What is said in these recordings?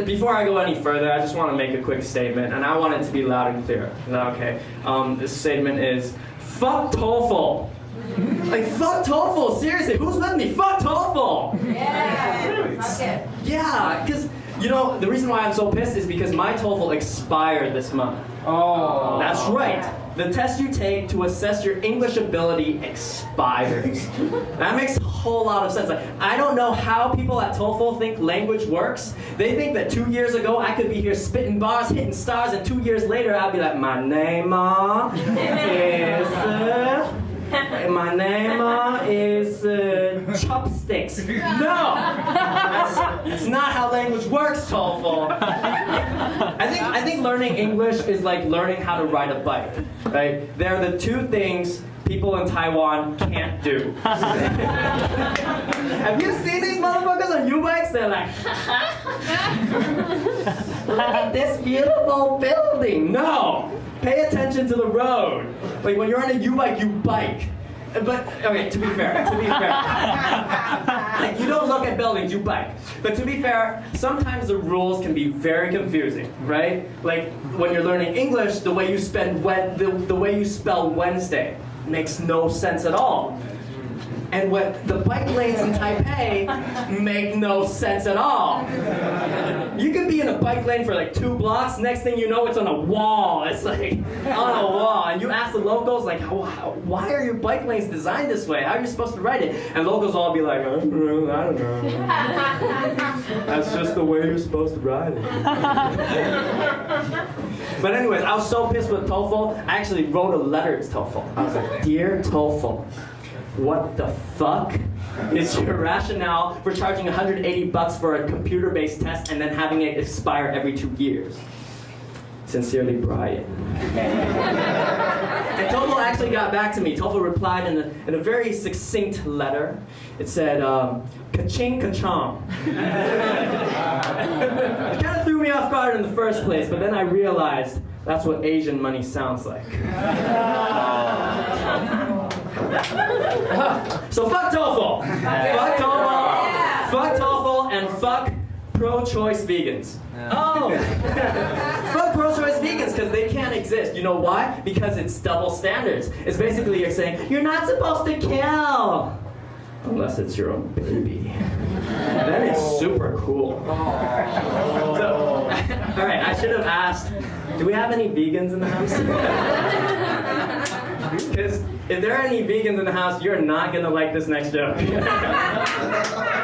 before I go any further, I just want to make a quick statement, and I want it to be loud and clear. Is that okay? This statement is, fuck TOEFL. Like, fuck TOEFL, seriously, who's with me? Fuck TOEFL! Yeah, okay. Yeah, because, you know, the reason why I'm so pissed is because my TOEFL expired this month. Oh. That's right. The test you take to assess your English ability expires. That makes a whole lot of sense. Like, I don't know how people at TOEFL think language works. They think that 2 years ago I could be here spitting bars, hitting stars, and 2 years later I'll be like, my name is chopsticks. No! That's not how language works, TOEFL. I think learning English is like learning how to ride a bike, right? They're the two things people in Taiwan can't do. Have you seen these motherfuckers on U-bikes? They're like, look at this beautiful building. No! Pay attention to the road. Like when you're on a U-bike, you bike. But, okay, to be fair, like, you don't look at buildings, you bike. But to be fair, sometimes the rules can be very confusing, right? Like, when you're learning English, the way you spell Wednesday makes no sense at all. And what the bike lanes in Taipei make no sense at all. You could be in a bike lane for like 2 blocks, next thing you know it's on a wall. It's like on a wall. And you ask the locals like, why are your bike lanes designed this way? How are you supposed to ride it? And locals all be like, I don't know. That's just the way you're supposed to ride it. But anyways, I was so pissed with TOEFL, I actually wrote a letter to TOEFL. I was like, Dear TOEFL, what the fuck is your rationale for charging $180 for a computer-based test and then having it expire every 2 years? Sincerely, Brian. And TOEFL actually got back to me. TOEFL replied in a very succinct letter. It said, ka-ching ka-chong. It kind of threw me off guard in the first place, but then I realized that's what Asian money sounds like. So fuck TOEFL! Fuck TOEFL! Fuck TOEFL and fuck pro-choice vegans. Oh! Fuck pro-choice vegans because they can't exist. You know why? Because it's double standards. It's basically you're saying, you're not supposed to kill! Unless it's your own baby. Then it's super cool. So, alright, I should have asked, do we have any vegans in the house? Because if there are any vegans in the house, you're not gonna like this next joke.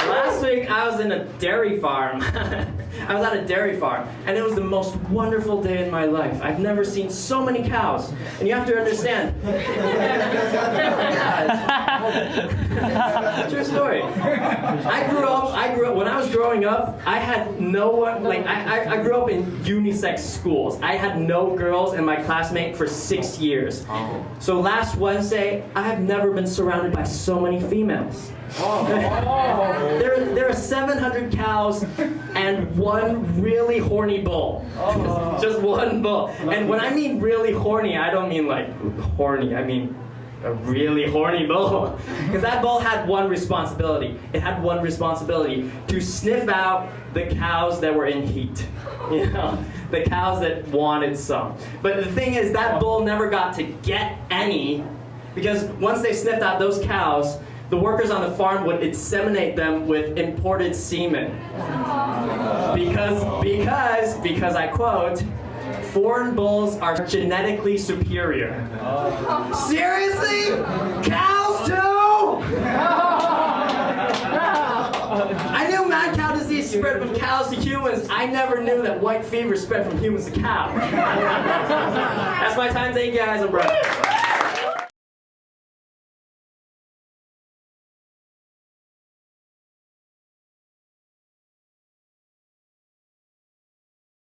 Last week, I was in a dairy farm. I was at a dairy farm, and it was the most wonderful day in my life. I've never seen so many cows, and you have to understand. True story. I grew up, when I was growing up, I had no one, like, I grew up in unisex schools. I had no girls in my classmate for 6 years. So last Wednesday, I have never been surrounded by so many females. There are 700 cows and one really horny bull. Just one bull. And when I mean really horny, I don't mean like horny, I mean a really horny bull. Because that bull had one responsibility. It had one responsibility, to sniff out the cows that were in heat. You know, the cows that wanted some. But the thing is, that bull never got to get any, because once they sniffed out those cows, the workers on the farm would inseminate them with imported semen. Because I quote, foreign bulls are genetically superior. Seriously? Cows too? I knew mad cow disease spread from cows to humans. I never knew that white fever spread from humans to cows. That's my time. Thank you guys. I'm Brian.